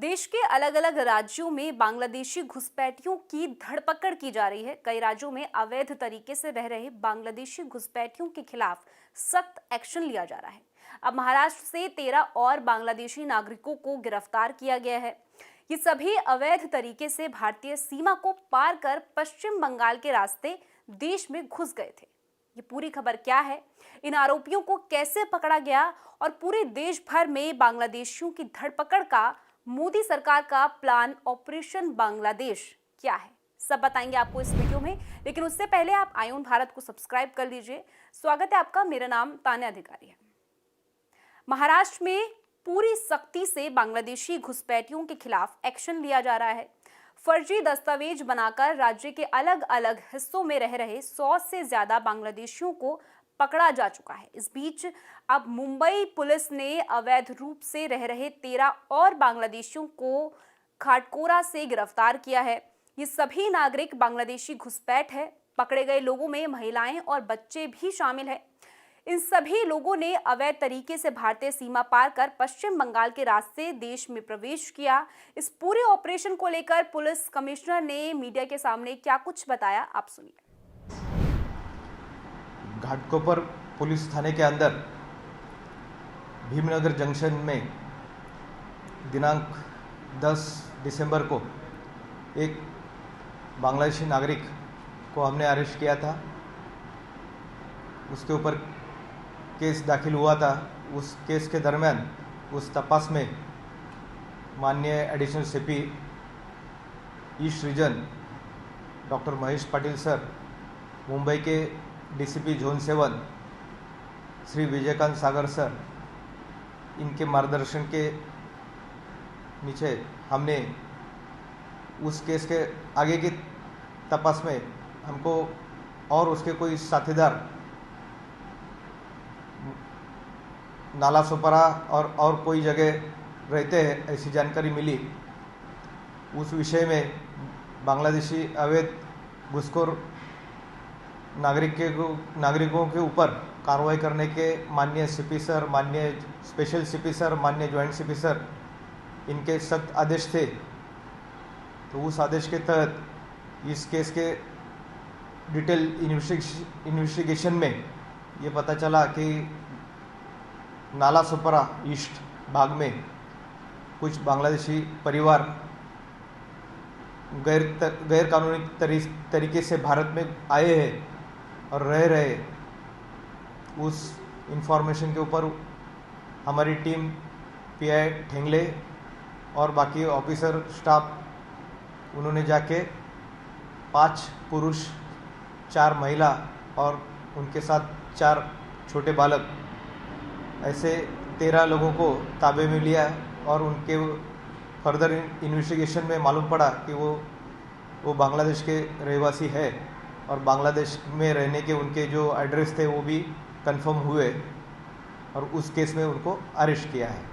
देश के अलग अलग राज्यों में बांग्लादेशी घुसपैठियों की धरपकड़ की जा रही है। कई राज्यों में अवैध तरीके से रह रहे बांग्लादेशी घुसपैठियों के खिलाफ सख्त एक्शन लिया जा रहा है। अब महाराष्ट्र से 13 और बांग्लादेशी नागरिकों को गिरफ्तार किया गया है। ये सभी अवैध तरीके से भारतीय सीमा को पार कर पश्चिम बंगाल के रास्ते देश में घुस गए थे। ये पूरी खबर क्या है, इन आरोपियों को कैसे पकड़ा गया और पूरे देश भर में बांग्लादेशियों की धरपकड़ का मोदी सरकार का प्लान ऑपरेशन बांग्लादेश क्या है, सब बताएंगे आपको इस वीडियो में। लेकिन उससे पहले आप आईओन भारत को सब्सक्राइब कर लीजिए। स्वागत है आपका, मेरा नाम तान्या अधिकारी है। महाराष्ट्र में पूरी सख्ती से बांग्लादेशी घुसपैठियों के खिलाफ एक्शन लिया जा रहा है। फर्जी दस्तावेज बनाकर राज्य के अलग अलग हिस्सों में रह रहे 100 से ज्यादा बांग्लादेशियों को पकड़ा जा चुका है। इस बीच अब मुंबई पुलिस ने अवैध रूप से रह रहे 13 और बांग्लादेशियों को खाटकोरा से गिरफ्तार किया है। ये सभी नागरिक बांग्लादेशी घुसपैठ है। पकड़े गए लोगों में महिलाएं और बच्चे भी शामिल हैं। इन सभी लोगों ने अवैध तरीके से भारतीय सीमा पार कर पश्चिम बंगाल के रास्ते देश में प्रवेश किया। इस पूरे ऑपरेशन को लेकर पुलिस कमिश्नर ने मीडिया के सामने क्या कुछ बताया, आप सुनिए। घाटकोपर पुलिस थाने के अंदर भीमनगर जंक्शन में दिनांक 10 दिसंबर को एक बांग्लादेशी नागरिक को हमने अरेस्ट किया था। उसके ऊपर केस दाखिल हुआ था। उस केस के दरमियान उस तपास में माननीय additional CP east region doctor Mahesh Patil sir, Mumbai के डीसीपी जोन 7 श्री विजयकांत सागर सर, इनके मार्गदर्शन के नीचे हमने उस केस के आगे की तपास में हमको और उसके कोई साथीदार नाला सोपारा और कोई जगह रहते हैं ऐसी जानकारी मिली। उस विषय में बांग्लादेशी अवैध घुसखोर नागरिकों के ऊपर कार्रवाई करने के माननीय सीपी सर, माननीय स्पेशल सीपी सर, माननीय जॉइंट सीपी सर, इनके सख्त आदेश थे। तो उस आदेश के तहत इस केस के डिटेल इन्वेस्टिगेशन में ये पता चला कि नाला सोपारा ईस्ट भाग में कुछ बांग्लादेशी परिवार गैर कानूनी तरीके से भारत में आए हैं और रह रहे। उस इंफॉर्मेशन के ऊपर हमारी टीम पीआई ठेंगले और बाकी ऑफिसर स्टाफ उन्होंने जाके 5 पुरुष 4 महिला और उनके साथ 4 छोटे बालक, ऐसे 13 लोगों को ताबे में लिया और उनके फर्दर इन्वेस्टिगेशन में मालूम पड़ा कि वो बांग्लादेश के रहवासी है और बांग्लादेश में रहने के उनके जो एड्रेस थे वो भी कंफर्म हुए और उस केस में उनको अरेस्ट किया है।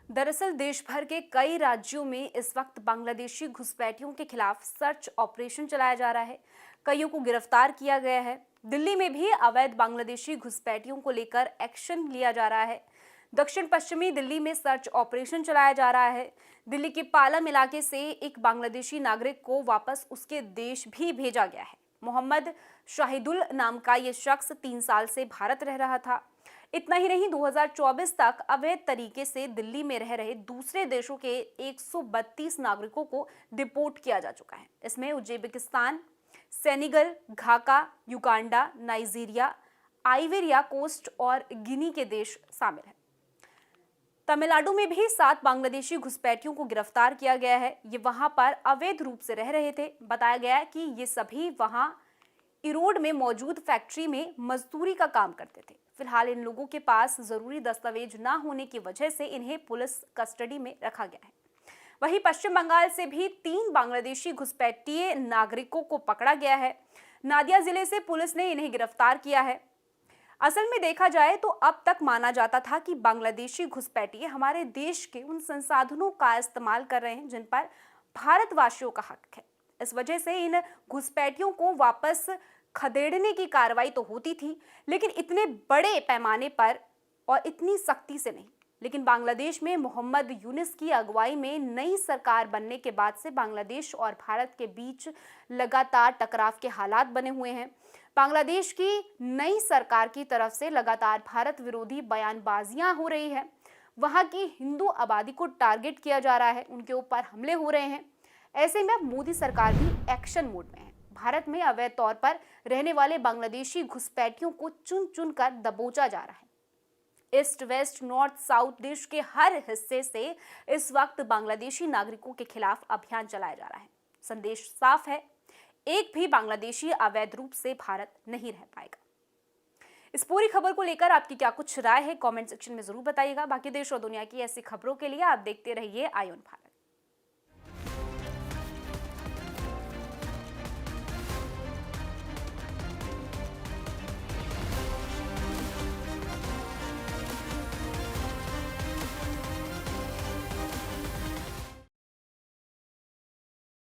दरअसल देश भर के कई राज्यों में इस वक्त बांग्लादेशी घुसपैठियों के खिलाफ सर्च ऑपरेशन चलाया जा रहा है। कईयों को गिरफ्तार किया गया है। दिल्ली में भी अवैध बांग्लादेशी घुसपैठियों को लेकर एक्शन लिया जा रहा है। दक्षिण पश्चिमी दिल्ली में सर्च ऑपरेशन चलाया जा रहा है। दिल्ली के पालम इलाके से एक बांग्लादेशी नागरिक को वापस उसके देश भी भेजा गया है। मोहम्मद शाहिदुल नाम का ये शख्स 3 साल से भारत रह रहा था। इतना ही नहीं, 2024 तक अवैध तरीके से दिल्ली में रह रहे दूसरे देशों के 132 नागरिकों को डिपोर्ट किया जा चुका है। इसमें Uzbekistan, Senegal, Dhaka, Uganda, Nigeria, Ivory Coast और गिनी के देश शामिल हैं। तमिलनाडु में भी 7 बांग्लादेशी घुसपैठियों को गिरफ्तार किया गया है। ये वहां पर अवैध रूप से रह रहे थे। बताया गया है कि ये सभी वहां इरोड में मौजूद फैक्ट्री में मजदूरी का काम करते थे। फिलहाल इन लोगों के पास जरूरी दस्तावेज न होने की वजह से इन्हें पुलिस कस्टडी में रखा गया है। वहीं पश्चिम बंगाल से भी 3 बांग्लादेशी घुसपैठिए नागरिकों को पकड़ा गया है। नादिया जिले से पुलिस ने इन्हें गिरफ्तार किया है। असल में देखा जाए तो अब तक माना जाता था कि बांग्लादेशी घुसपैठिए हमारे देश के उन संसाधनों का इस्तेमाल कर रहे हैं जिन पर भारतवासियों का हक है। इस वजह से इन घुसपैठियों को वापस खदेड़ने की कार्रवाई तो होती थी, लेकिन इतने बड़े पैमाने पर और इतनी सख्ती से नहीं। लेकिन बांग्लादेश में मोहम्मद यूनिस की अगुवाई में नई सरकार बनने के बाद से बांग्लादेश और भारत के बीच लगातार टकराव के हालात बने हुए हैं। बांग्लादेश की नई सरकार की तरफ से लगातार भारत विरोधी बयानबाजियां हो रही है। वहां की हिंदू आबादी को टारगेट किया जा रहा है, उनके ऊपर हमले हो रहे हैं। ऐसे में अब मोदी सरकार भी एक्शन मोड में है। भारत में अवैध तौर पर रहने वाले बांग्लादेशी घुसपैठियों को चुन चुन कर दबोचा जा रहा है। ईस्ट वेस्ट नॉर्थ साउथ देश के हर हिस्से से इस वक्त बांग्लादेशी नागरिकों के खिलाफ अभियान चलाया जा रहा है। संदेश साफ है, एक भी बांग्लादेशी अवैध रूप से भारत नहीं रह पाएगा। इस पूरी खबर को लेकर आपकी क्या कुछ राय है, कमेंट सेक्शन में जरूर बताइएगा। बाकी देश और दुनिया की ऐसी खबरों के लिए आप देखते रहिए आईऑन भारत।